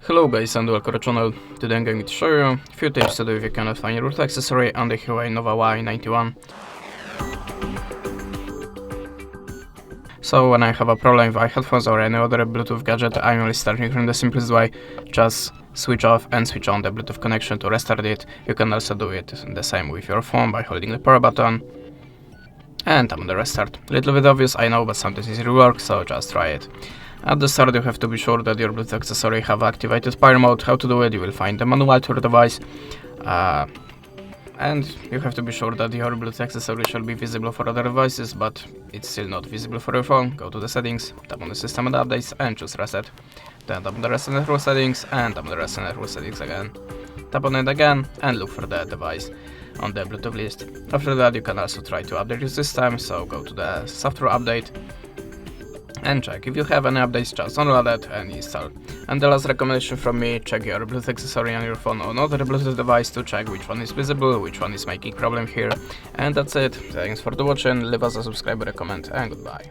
Hello guys and welcome to the channel. Today I'm going to show you a few tips to do if you cannot find your Bluetooth accessory on the Huawei Nova Y91. So when I have a problem with my headphones or any other Bluetooth gadget, I'm only starting from the simplest way. Just switch off and switch on the Bluetooth connection to restart it. You can also do it the same with your phone by holding the power button and tap on the restart. Little bit obvious, I know, but sometimes it will work, so just try it. At the start you have to be sure that your Bluetooth accessory have activated power mode. How to do it? You will find the manual to your device. And you have to be sure that your Bluetooth accessory shall be visible for other devices, but it's still not visible for your phone. Go to the settings, tap on the system and updates and choose reset. Then tap on the reset network settings and tap on the reset network settings again. Tap on it again and look for the device on the Bluetooth list. After that you can also try to update your system, so go to the software update and check. If you have any updates, just download it and install. And the last recommendation from me, check your Bluetooth accessory on your phone or another Bluetooth device to check which one is visible, which one is making problem here. And that's it. Thanks for watching, leave us a subscribe, a comment, and goodbye.